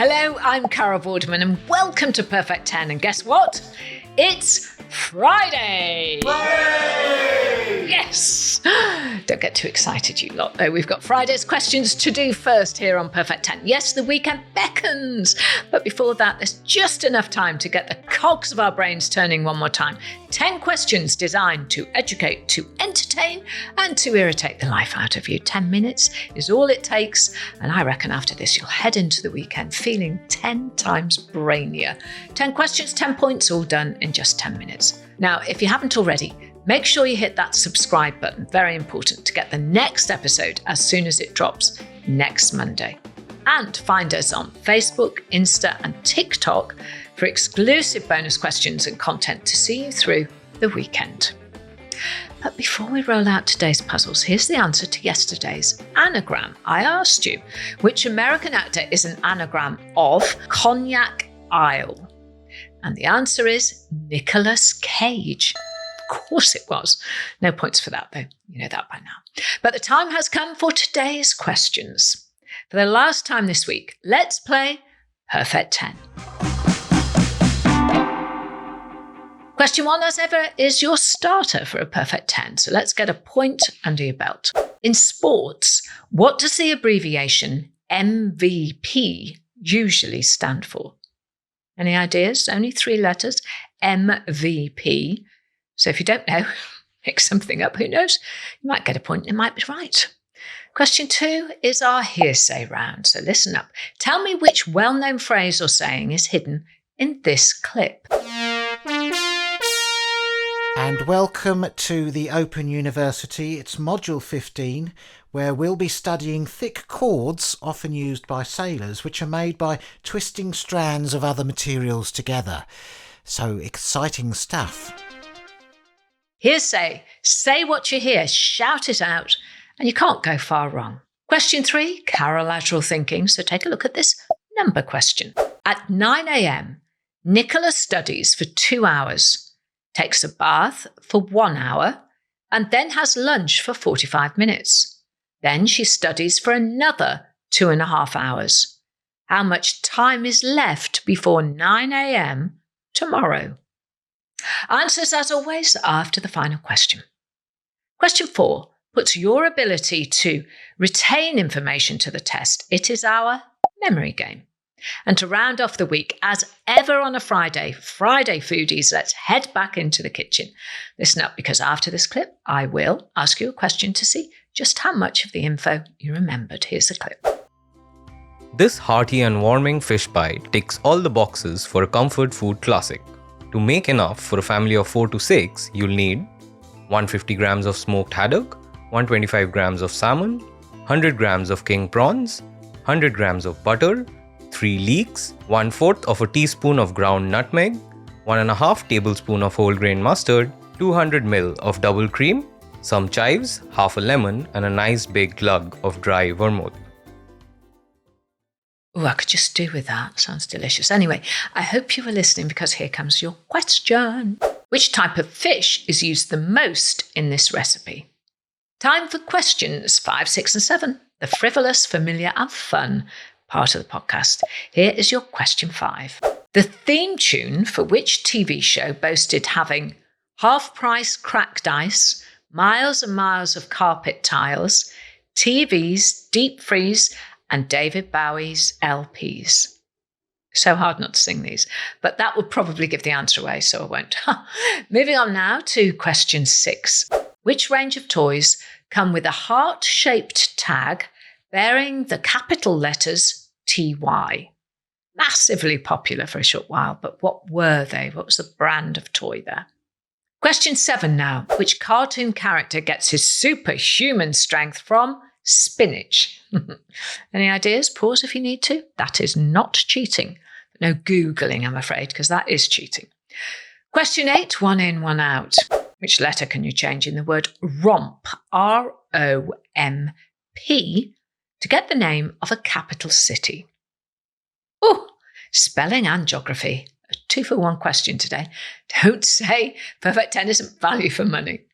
Hello, I'm Carol Vorderman and welcome to Perfect 10. And guess what? It's Friday! Yay! Yes! Don't get too excited, you lot, though. We've got Friday's questions to do first here on Perfect 10. Yes, the weekend beckons. But before that, there's just enough time to get the cogs of our brains turning one more time. 10 questions designed to educate, to entertain, and to irritate the life out of you. 10 minutes is all it takes. And I reckon after this, you'll head into the weekend feeling 10 times brainier. 10 questions, 10 points, all done in just 10 minutes. Now, if you haven't already, make sure you hit that subscribe button, very important, to get the next episode as soon as it drops next Monday. And find us on Facebook, Insta and TikTok for exclusive bonus questions and content to see you through the weekend. But before we roll out today's puzzles, here's the answer to yesterday's anagram. I asked you, which American actor is an anagram of Cognac Isle? And the answer is Nicolas Cage. Of course it was. No points for that, though. You know that by now. But the time has come for today's questions. For the last time this week, let's play Perfect 10. Question 1, as ever, is your starter for a Perfect 10. So let's get a point under your belt. In sports, what does the abbreviation MVP usually stand for? Any ideas? Only 3 letters. MVP. So if you don't know, pick something up. Who knows? You might get a point. It might be right. Question 2 is our hearsay round. So listen up. Tell me which well-known phrase or saying is hidden in this clip. And welcome to the Open University. It's Module 15, where we'll be studying thick cords, often used by sailors, which are made by twisting strands of other materials together. So exciting stuff. Hearsay. Say what you hear, shout it out, and you can't go far wrong. Question 3, carolateral thinking. So take a look at this number question. At 9 a.m, Nicola studies for 2 hours, takes a bath for 1 hour, and then has lunch for 45 minutes. Then she studies for another 2.5 hours. How much time is left before 9 a.m. tomorrow? Answers, as always, after the final question. Question 4 puts your ability to retain information to the test. It is our memory game. And to round off the week, as ever on a Friday foodies, let's head back into the kitchen. Listen up, because after this clip, I will ask you a question to see just how much of the info you remembered. Here's the clip. This hearty and warming fish pie ticks all the boxes for a comfort food classic. To make enough for a family of 4 to 6, you'll need 150 grams of smoked haddock, 125 grams of salmon, 100 grams of king prawns, 100 grams of butter, 3 leeks, 1/4 of a teaspoon of ground nutmeg, 1.5 tablespoon of whole grain mustard, 200 ml of double cream, some chives, half a lemon, and a nice big glug of dry vermouth. Oh, I could just do with that. Sounds delicious. Anyway, I hope you were listening, because here comes your question. Which type of fish is used the most in this recipe? Time for questions 5, 6, and 7. The frivolous, familiar, and fun part of the podcast. Here is your question 5. The theme tune for which TV show boasted having half-price cracked ice, miles and miles of carpet tiles, TVs, deep freeze, and David Bowie's LPs? So hard not to sing these, but that would probably give the answer away, so I won't. Moving on now to question 6. Which range of toys come with a heart-shaped tag bearing the capital letters TY? Massively popular for a short while, but what were they? What was the brand of toy there? Question 7 now. Which cartoon character gets his superhuman strength from spinach? Any ideas? Pause if you need to. That is not cheating. No Googling, I'm afraid, because that is cheating. Question 8, 1 in, 1 out. Which letter can you change in the word romp, R-O-M-P, to get the name of a capital city? Oh, spelling and geography. A 2-for-1 question today. Don't say Perfect 10 isn't value for money.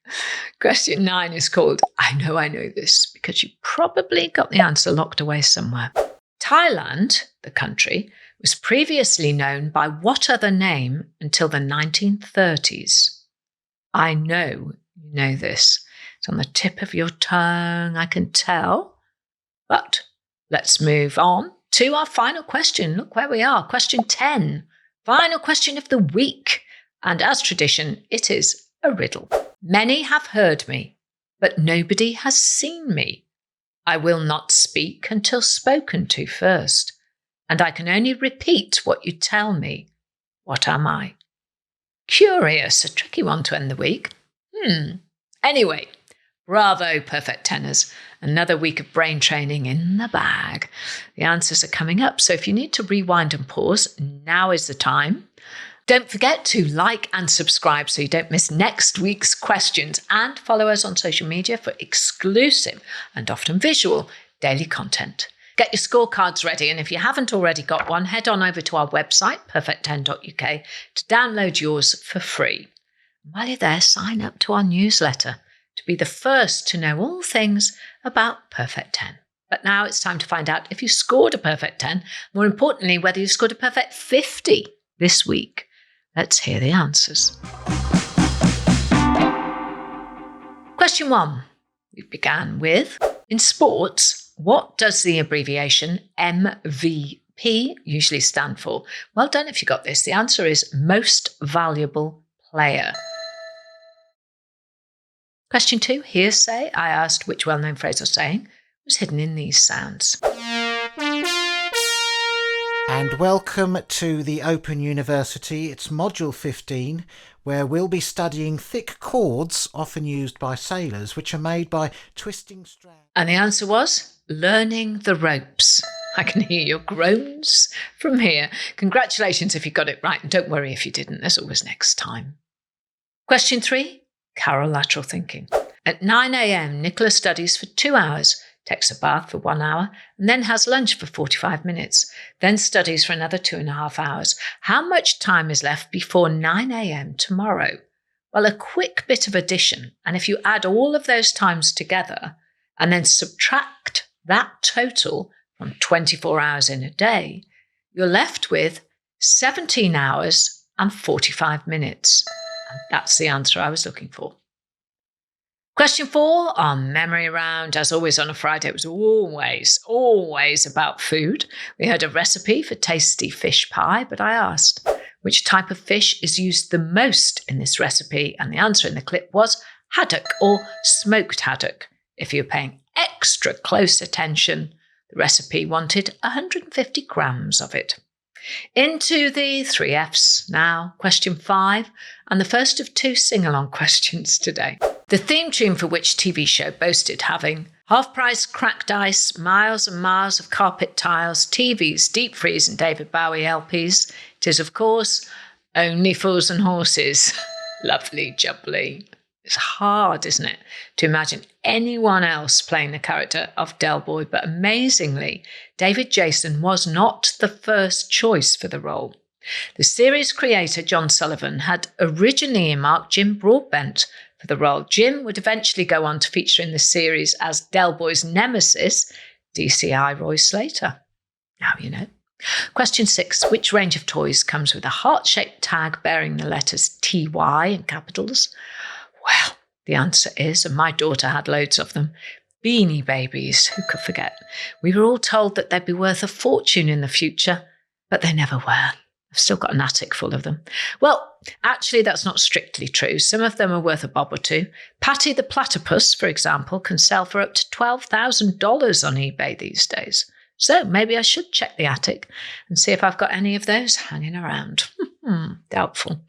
Question 9 is called I Know This, because you probably got the answer locked away somewhere. Thailand, the country, was previously known by what other name until the 1930s? I know you know this. It's on the tip of your tongue, I can tell. But let's move on to our final question. Look where we are. Question 10. Final question of the week. And as tradition, it is a riddle. Many have heard me, but nobody has seen me. I will not speak until spoken to first, and I can only repeat what you tell me. What am I? Curious, a tricky one to end the week. Anyway, bravo, perfect tenors. Another week of brain training in the bag. The answers are coming up, so if you need to rewind and pause, now is the time. Don't forget to like and subscribe so you don't miss next week's questions, and follow us on social media for exclusive and often visual daily content. Get your scorecards ready, and if you haven't already got one, head on over to our website, perfect10.uk, to download yours for free. While you're there, sign up to our newsletter to be the first to know all things about Perfect 10. But now it's time to find out if you scored a perfect 10, more importantly, whether you scored a perfect 50 this week. Let's hear the answers. Question 1. We began with, in sports, what does the abbreviation MVP usually stand for? Well done if you got this. The answer is Most Valuable Player. Question 2. Hearsay. I asked which well-known phrase or saying was hidden in these sounds. And welcome to the Open University. It's Module 15, where we'll be studying thick cords, often used by sailors, which are made by twisting strands. And the answer was learning the ropes. I can hear your groans from here. Congratulations if you got it right, and don't worry if you didn't. There's always next time. Question 3, carolateral thinking. At 9 a.m, Nicola studies for 2 hours, takes a bath for 1 hour, and then has lunch for 45 minutes, then studies for another 2.5 hours. How much time is left before 9 a.m. tomorrow? Well, a quick bit of addition, and if you add all of those times together and then subtract that total from 24 hours in a day, you're left with 17 hours and 45 minutes. And that's the answer I was looking for. Question 4, our memory round. As always on a Friday, it was always about food. We heard a recipe for tasty fish pie, but I asked which type of fish is used the most in this recipe, and the answer in the clip was haddock or smoked haddock. If you're paying extra close attention, the recipe wanted 150 grams of it. Into the 3 Fs now. Question 5, and the first of 2 sing-along questions today. The theme tune for which TV show boasted having half-price cracked ice, miles and miles of carpet tiles, TVs, deep freeze and David Bowie LPs. It is, of course, Only Fools and Horses. Lovely jubbly. It's hard, isn't it, to imagine anyone else playing the character of Del Boy, but amazingly, David Jason was not the first choice for the role. The series creator, John Sullivan, had originally earmarked Jim Broadbent for the role. Jim would eventually go on to feature in the series as Del Boy's nemesis, DCI Roy Slater. Now you know. Question 6. Which range of toys comes with a heart-shaped tag bearing the letters TY in capitals? Well, the answer is, and my daughter had loads of them, Beanie Babies. Who could forget? We were all told that they'd be worth a fortune in the future, but they never were. I've still got an attic full of them. Well, actually, that's not strictly true. Some of them are worth a bob or two. Patty the Platypus, for example, can sell for up to $12,000 on eBay these days. So maybe I should check the attic and see if I've got any of those hanging around. Doubtful.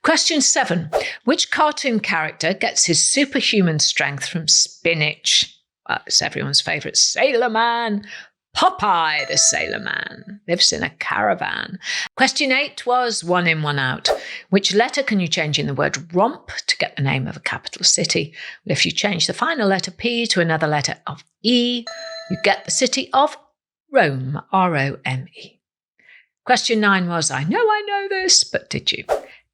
Question 7. Which cartoon character gets his superhuman strength from spinach? Well, it's everyone's favourite Sailor Man. Popeye the Sailor Man lives in a caravan. Question 8 was 1 in, 1 out. Which letter can you change in the word romp to get the name of a capital city? Well, if you change the final letter P to another letter of E, you get the city of Rome, R-O-M-E. Question 9 was, I know this, but did you?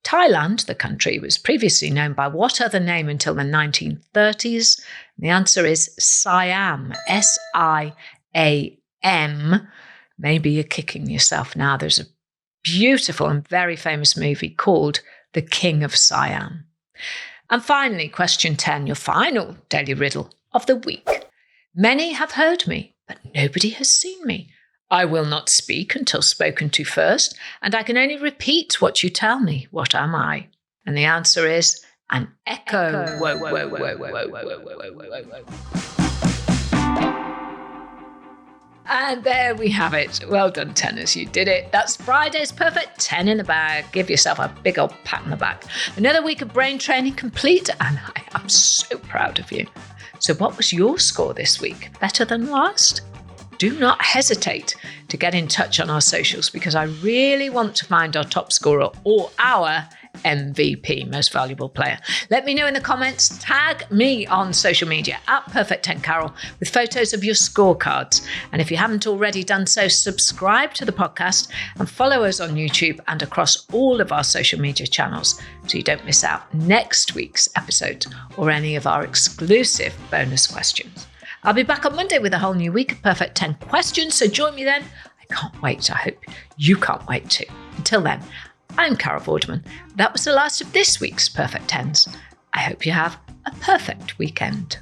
Thailand, the country, was previously known by what other name until the 1930s? The answer is Siam, S-I-A-M. Maybe you're kicking yourself now. There's a beautiful and very famous movie called The King of Siam. And finally, question 10, your final daily riddle of the week. Many have heard me, but nobody has seen me. I will not speak until spoken to first, and I can only repeat what you tell me. What am I? And the answer is an echo. Whoa, whoa, whoa, whoa, whoa, whoa, whoa, whoa, whoa. And there we have it. Well done, tenors. You did it. That's Friday's perfect 10 in the bag. Give yourself a big old pat on the back. Another week of brain training complete, and I am so proud of you. So what was your score this week? Better than last? Do not hesitate to get in touch on our socials, because I really want to find our top scorer or our MVP, most valuable player. Let me know in the comments. Tag me on social media at Perfect10Carol with photos of your scorecards. And if you haven't already done so, subscribe to the podcast and follow us on YouTube and across all of our social media channels so you don't miss out next week's episode or any of our exclusive bonus questions. I'll be back on Monday with a whole new week of Perfect 10 questions, so join me then. I can't wait. I hope you can't wait too. Until then, I'm Carol Vorderman. That was the last of this week's Perfect 10s. I hope you have a perfect weekend.